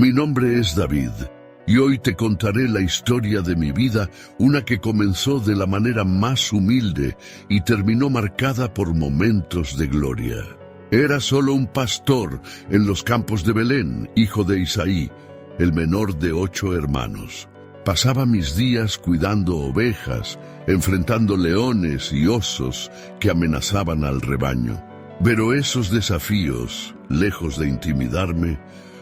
Mi nombre es David, y hoy te contaré la historia de mi vida, una que comenzó de la manera más humilde y terminó marcada por momentos de gloria. Era solo un pastor en los campos de Belén, hijo de Isaí, el menor de 8 hermanos. Pasaba mis días cuidando ovejas, enfrentando leones y osos que amenazaban al rebaño. Pero esos desafíos, lejos de intimidarme,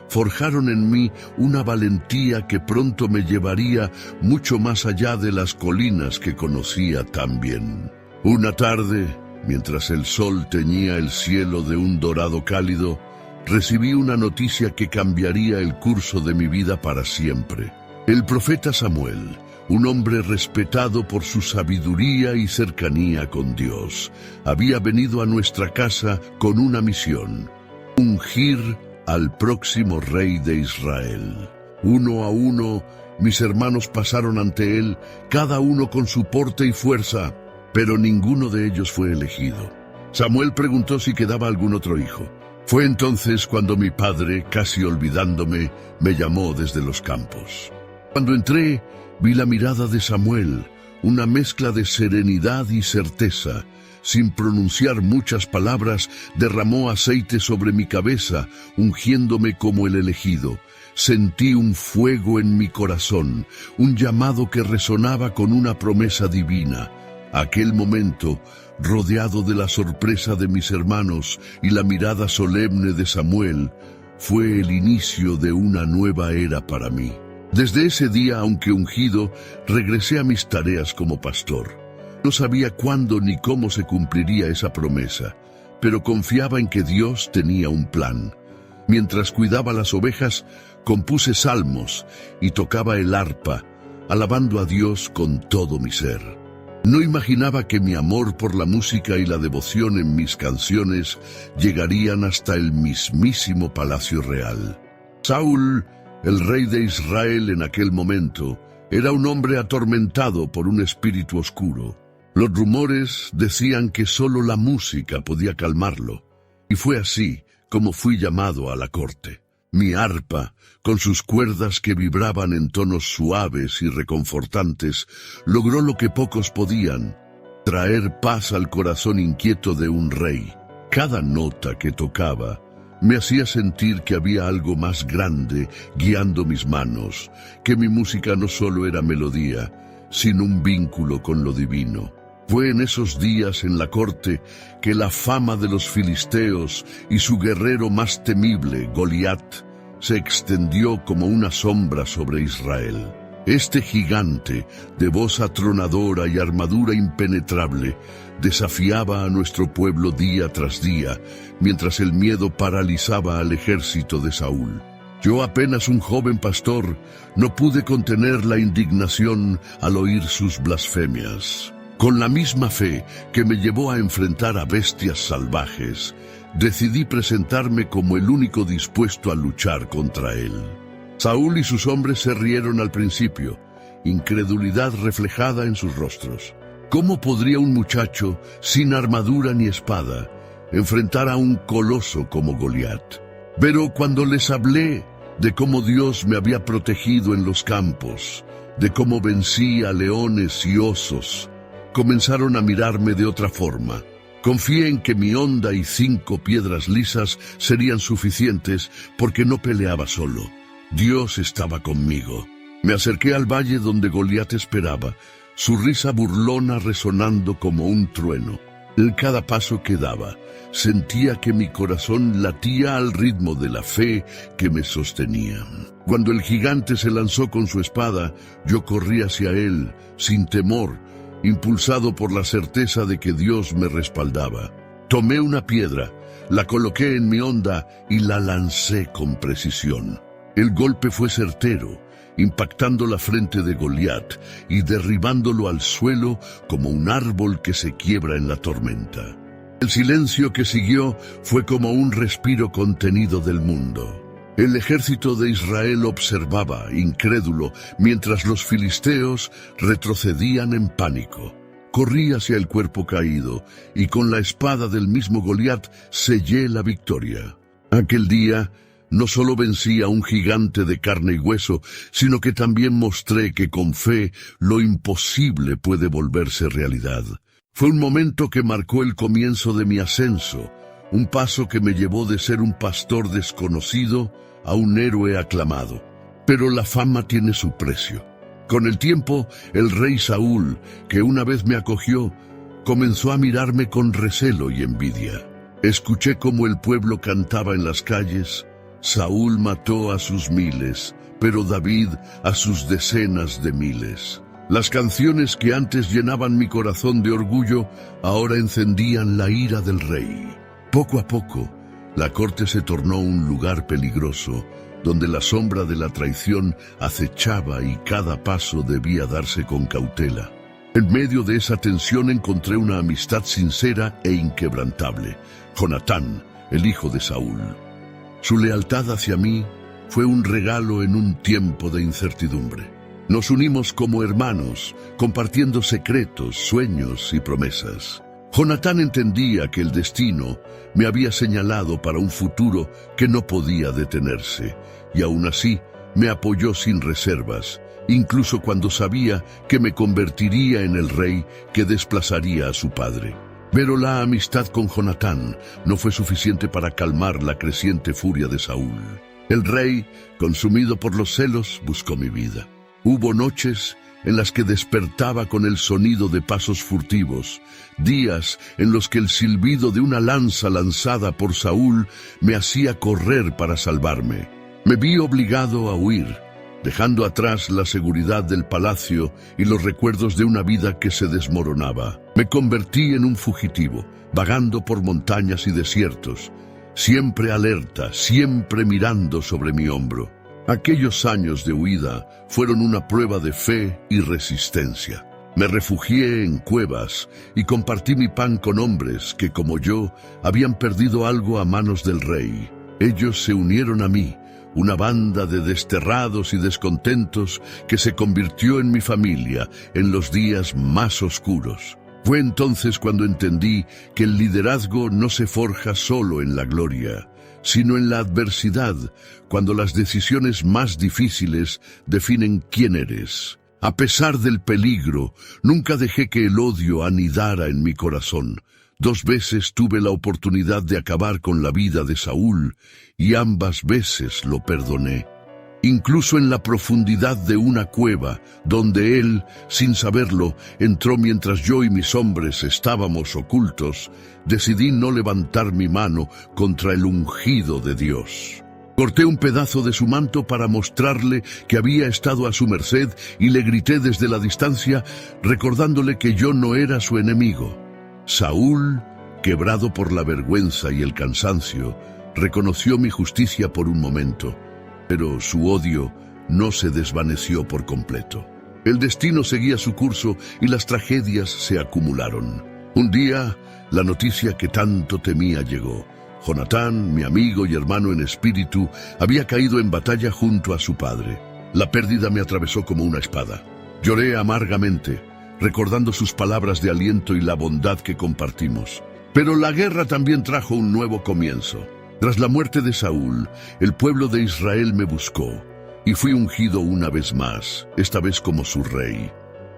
forjaron en mí una valentía que pronto me llevaría mucho más allá de las colinas que conocía tan bien. Una tarde, mientras el sol teñía el cielo de un dorado cálido, recibí una noticia que cambiaría el curso de mi vida para siempre. El profeta Samuel, un hombre respetado por su sabiduría y cercanía con Dios, había venido a nuestra casa con una misión: ungir al próximo rey de Israel. Uno a uno, mis hermanos pasaron ante él, cada uno con su porte y fuerza, pero ninguno de ellos fue elegido. Samuel preguntó si quedaba algún otro hijo. Fue entonces cuando mi padre, casi olvidándome, me llamó desde los campos. Cuando entré, vi la mirada de Samuel, una mezcla de serenidad y certeza. Sin pronunciar muchas palabras, derramó aceite sobre mi cabeza, ungiéndome como el elegido. Sentí un fuego en mi corazón, un llamado que resonaba con una promesa divina. Aquel momento, rodeado de la sorpresa de mis hermanos y la mirada solemne de Samuel, fue el inicio de una nueva era para mí. Desde ese día, aunque ungido, regresé a mis tareas como pastor. No sabía cuándo ni cómo se cumpliría esa promesa, pero confiaba en que Dios tenía un plan. Mientras cuidaba las ovejas, compuse salmos y tocaba el arpa, alabando a Dios con todo mi ser. No imaginaba que mi amor por la música y la devoción en mis canciones llegarían hasta el mismísimo Palacio Real. Saúl, el rey de Israel en aquel momento, era un hombre atormentado por un espíritu oscuro. Los rumores decían que solo la música podía calmarlo, y fue así como fui llamado a la corte. Mi arpa, con sus cuerdas que vibraban en tonos suaves y reconfortantes, logró lo que pocos podían: traer paz al corazón inquieto de un rey. Cada nota que tocaba me hacía sentir que había algo más grande guiando mis manos, que mi música no solo era melodía, sino un vínculo con lo divino. Fue en esos días en la corte que la fama de los filisteos y su guerrero más temible, Goliat, se extendió como una sombra sobre Israel. Este gigante, de voz atronadora y armadura impenetrable, desafiaba a nuestro pueblo día tras día, mientras el miedo paralizaba al ejército de Saúl. Yo, apenas un joven pastor, no pude contener la indignación al oír sus blasfemias. Con la misma fe que me llevó a enfrentar a bestias salvajes, decidí presentarme como el único dispuesto a luchar contra él. Saúl y sus hombres se rieron al principio, incredulidad reflejada en sus rostros. ¿Cómo podría un muchacho, sin armadura ni espada, enfrentar a un coloso como Goliat? Pero cuando les hablé de cómo Dios me había protegido en los campos, de cómo vencí a leones y osos, comenzaron a mirarme de otra forma. Confié en que mi honda y 5 piedras lisas serían suficientes porque no peleaba solo. Dios estaba conmigo. Me acerqué al valle donde Goliat esperaba, su risa burlona resonando como un trueno. En cada paso que daba, sentía que mi corazón latía al ritmo de la fe que me sostenía. Cuando el gigante se lanzó con su espada, yo corrí hacia él, sin temor, impulsado por la certeza de que Dios me respaldaba. Tomé una piedra, la coloqué en mi honda y la lancé con precisión. El golpe fue certero, impactando la frente de Goliat y derribándolo al suelo como un árbol que se quiebra en la tormenta. El silencio que siguió fue como un respiro contenido del mundo. El ejército de Israel observaba, incrédulo, mientras los filisteos retrocedían en pánico. Corrí hacia el cuerpo caído y con la espada del mismo Goliat sellé la victoria. Aquel día No solo vencí a un gigante de carne y hueso, sino que también mostré que con fe lo imposible puede volverse realidad. Fue un momento que marcó el comienzo de mi ascenso, un paso que me llevó de ser un pastor desconocido a un héroe aclamado. Pero la fama tiene su precio. Con el tiempo, el rey Saúl, que una vez me acogió, comenzó a mirarme con recelo y envidia. Escuché cómo el pueblo cantaba en las calles: Saúl mató a sus miles, pero David a sus decenas de miles. Las canciones que antes llenaban mi corazón de orgullo, ahora encendían la ira del rey. Poco a poco, la corte se tornó un lugar peligroso, donde la sombra de la traición acechaba y cada paso debía darse con cautela. En medio de esa tensión encontré una amistad sincera e inquebrantable: Jonatán, el hijo de Saúl. Su lealtad hacia mí fue un regalo en un tiempo de incertidumbre. Nos unimos como hermanos, compartiendo secretos, sueños y promesas. Jonatán entendía que el destino me había señalado para un futuro que no podía detenerse, y aún así me apoyó sin reservas, incluso cuando sabía que me convertiría en el rey que desplazaría a su padre. Pero la amistad con Jonatán no fue suficiente para calmar la creciente furia de Saúl. El rey, consumido por los celos, buscó mi vida. Hubo noches en las que despertaba con el sonido de pasos furtivos, días en los que el silbido de una lanza lanzada por Saúl me hacía correr para salvarme. Me vi obligado a huir, dejando atrás la seguridad del palacio y los recuerdos de una vida que se desmoronaba. Me convertí en un fugitivo, vagando por montañas y desiertos, siempre alerta, siempre mirando sobre mi hombro. Aquellos años de huida fueron una prueba de fe y resistencia. Me refugié en cuevas y compartí mi pan con hombres que, como yo, habían perdido algo a manos del rey. Ellos se unieron a mí, una banda de desterrados y descontentos que se convirtió en mi familia en los días más oscuros. Fue entonces cuando entendí que el liderazgo no se forja solo en la gloria, sino en la adversidad, cuando las decisiones más difíciles definen quién eres. A pesar del peligro, nunca dejé que el odio anidara en mi corazón. 2 veces tuve la oportunidad de acabar con la vida de Saúl, y ambas veces lo perdoné. Incluso en la profundidad de una cueva, donde él, sin saberlo, entró mientras yo y mis hombres estábamos ocultos, decidí no levantar mi mano contra el ungido de Dios. Corté un pedazo de su manto para mostrarle que había estado a su merced y le grité desde la distancia, recordándole que yo no era su enemigo. Saúl, quebrado por la vergüenza y el cansancio, reconoció mi justicia por un momento, pero su odio no se desvaneció por completo. El destino seguía su curso y las tragedias se acumularon. Un día, la noticia que tanto temía llegó. Jonatán, mi amigo y hermano en espíritu, había caído en batalla junto a su padre. La pérdida me atravesó como una espada. Lloré amargamente, recordando sus palabras de aliento y la bondad que compartimos. Pero la guerra también trajo un nuevo comienzo. Tras la muerte de Saúl, el pueblo de Israel me buscó, y fui ungido una vez más, esta vez como su rey.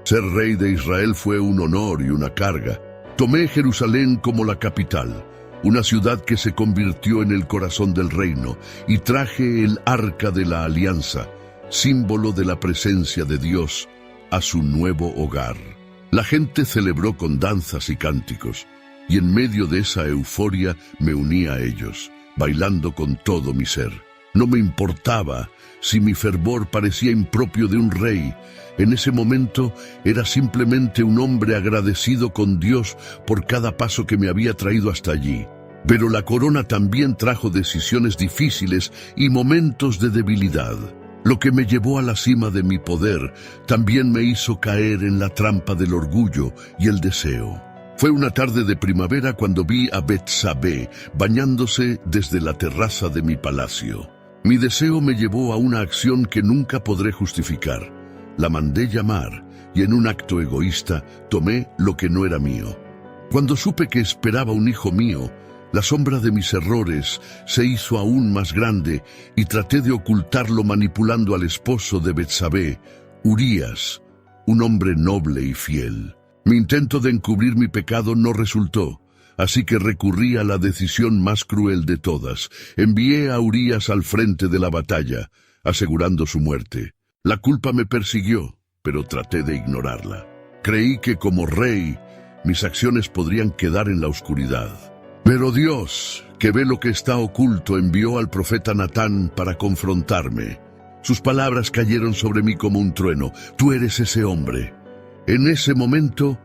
Ser rey de Israel fue un honor y una carga. Tomé Jerusalén como la capital, una ciudad que se convirtió en el corazón del reino, y traje el arca de la alianza, símbolo de la presencia de Dios, a su nuevo hogar. La gente celebró con danzas y cánticos, y en medio de esa euforia me uní a ellos, bailando con todo mi ser. No me importaba si mi fervor parecía impropio de un rey. En ese momento era simplemente un hombre agradecido con Dios por cada paso que me había traído hasta allí. Pero la corona también trajo decisiones difíciles y momentos de debilidad. Lo que me llevó a la cima de mi poder también me hizo caer en la trampa del orgullo y el deseo. Fue una tarde de primavera cuando vi a Betsabé bañándose desde la terraza de mi palacio. Mi deseo me llevó a una acción que nunca podré justificar. La mandé llamar y en un acto egoísta tomé lo que no era mío. Cuando supe que esperaba un hijo mío, La sombra de mis errores se hizo aún más grande y traté de ocultarlo manipulando al esposo de Betsabé, Urías, un hombre noble y fiel. Mi intento de encubrir mi pecado no resultó, así que recurrí a la decisión más cruel de todas. Envié a Urías al frente de la batalla, asegurando su muerte. La culpa me persiguió, pero traté de ignorarla. Creí que como rey, mis acciones podrían quedar en la oscuridad. Pero Dios, que ve lo que está oculto, envió al profeta Natán para confrontarme. Sus palabras cayeron sobre mí como un trueno. Tú eres ese hombre. En ese momento,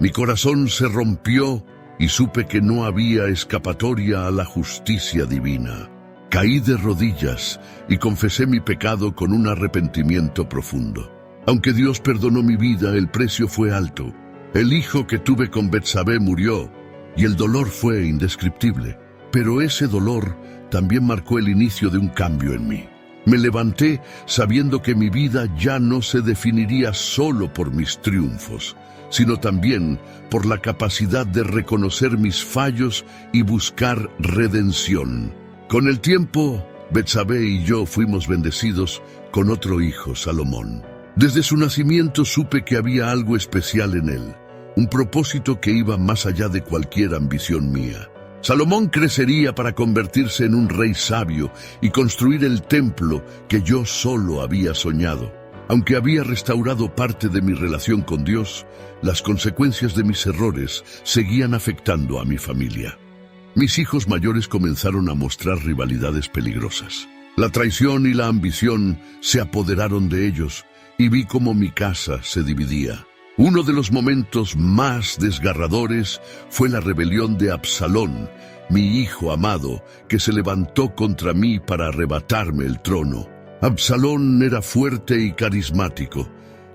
mi corazón se rompió y supe que no había escapatoria a la justicia divina. Caí de rodillas y confesé mi pecado con un arrepentimiento profundo. Aunque Dios perdonó mi vida, el precio fue alto. El hijo que tuve con Betsabé murió, y el dolor fue indescriptible. Pero ese dolor también marcó el inicio de un cambio en mí. Me levanté sabiendo que mi vida ya no se definiría solo por mis triunfos, sino también por la capacidad de reconocer mis fallos y buscar redención. Con el tiempo, Betsabé y yo fuimos bendecidos con otro hijo, Salomón. Desde su nacimiento supe que había algo especial en él, un propósito que iba más allá de cualquier ambición mía. Salomón crecería para convertirse en un rey sabio y construir el templo que yo solo había soñado. Aunque había restaurado parte de mi relación con Dios, las consecuencias de mis errores seguían afectando a mi familia. Mis hijos mayores comenzaron a mostrar rivalidades peligrosas. La traición y la ambición se apoderaron de ellos y vi cómo mi casa se dividía. Uno de los momentos más desgarradores fue la rebelión de Absalón, mi hijo amado, que se levantó contra mí para arrebatarme el trono. Absalón era fuerte y carismático.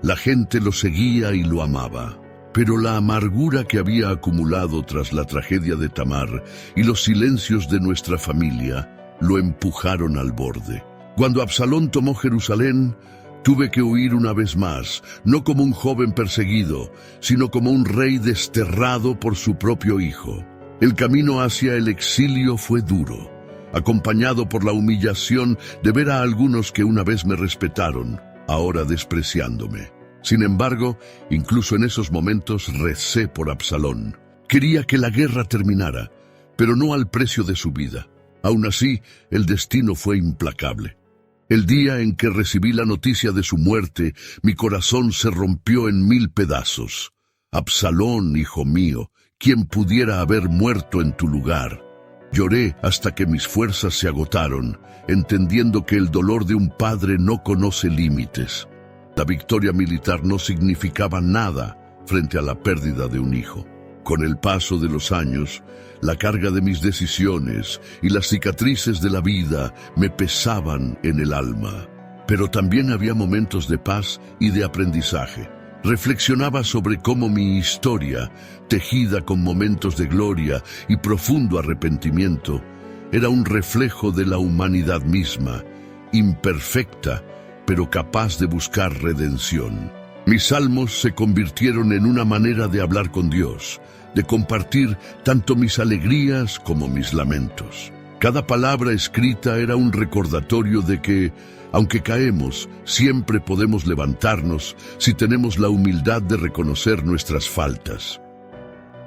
La gente lo seguía y lo amaba. Pero la amargura que había acumulado tras la tragedia de Tamar y los silencios de nuestra familia lo empujaron al borde. Cuando Absalón tomó Jerusalén, tuve que huir una vez más, no como un joven perseguido, sino como un rey desterrado por su propio hijo. El camino hacia el exilio fue duro, acompañado por la humillación de ver a algunos que una vez me respetaron, ahora despreciándome. Sin embargo, incluso en esos momentos recé por Absalón. Quería que la guerra terminara, pero no al precio de su vida. Aún así, el destino fue implacable. El día en que recibí la noticia de su muerte, mi corazón se rompió en 1000 pedazos. Absalón, hijo mío, ¿quién pudiera haber muerto en tu lugar? Lloré hasta que mis fuerzas se agotaron, entendiendo que el dolor de un padre no conoce límites. La victoria militar no significaba nada frente a la pérdida de un hijo. Con el paso de los años, la carga de mis decisiones y las cicatrices de la vida me pesaban en el alma. Pero también había momentos de paz y de aprendizaje. Reflexionaba sobre cómo mi historia, tejida con momentos de gloria y profundo arrepentimiento, era un reflejo de la humanidad misma, imperfecta, pero capaz de buscar redención. Mis salmos se convirtieron en una manera de hablar con Dios, de compartir tanto mis alegrías como mis lamentos. Cada palabra escrita era un recordatorio de que, aunque caemos, siempre podemos levantarnos si tenemos la humildad de reconocer nuestras faltas.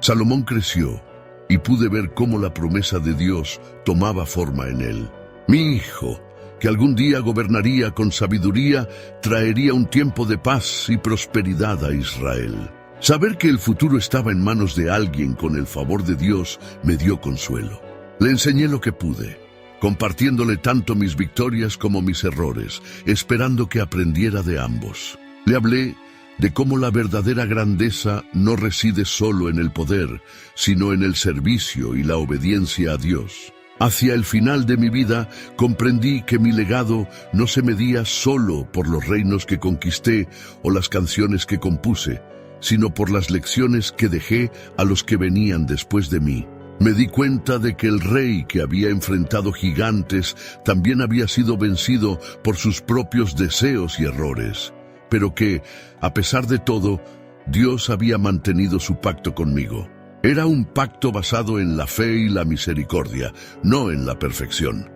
Salomón creció y pude ver cómo la promesa de Dios tomaba forma en él. Mi hijo, que algún día gobernaría con sabiduría, traería un tiempo de paz y prosperidad a Israel. Saber que el futuro estaba en manos de alguien con el favor de Dios me dio consuelo. Le enseñé lo que pude, compartiéndole tanto mis victorias como mis errores, esperando que aprendiera de ambos. Le hablé de cómo la verdadera grandeza no reside solo en el poder, sino en el servicio y la obediencia a Dios. Hacia el final de mi vida comprendí que mi legado no se medía solo por los reinos que conquisté o las canciones que compuse, sino por las lecciones que dejé a los que venían después de mí. Me di cuenta de que el rey que había enfrentado gigantes también había sido vencido por sus propios deseos y errores, pero que, a pesar de todo, Dios había mantenido su pacto conmigo. Era un pacto basado en la fe y la misericordia, no en la perfección.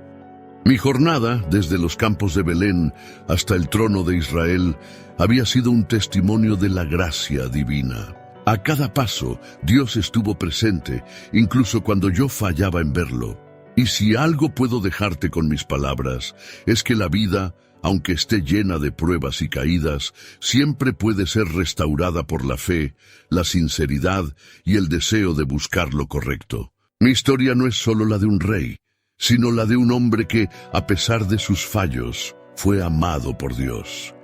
Mi jornada, desde los campos de Belén hasta el trono de Israel, había sido un testimonio de la gracia divina. A cada paso, Dios estuvo presente, incluso cuando yo fallaba en verlo. Y si algo puedo dejarte con mis palabras, es que la vida, aunque esté llena de pruebas y caídas, siempre puede ser restaurada por la fe, la sinceridad y el deseo de buscar lo correcto. Mi historia no es solo la de un rey, sino la de un hombre que, a pesar de sus fallos, fue amado por Dios.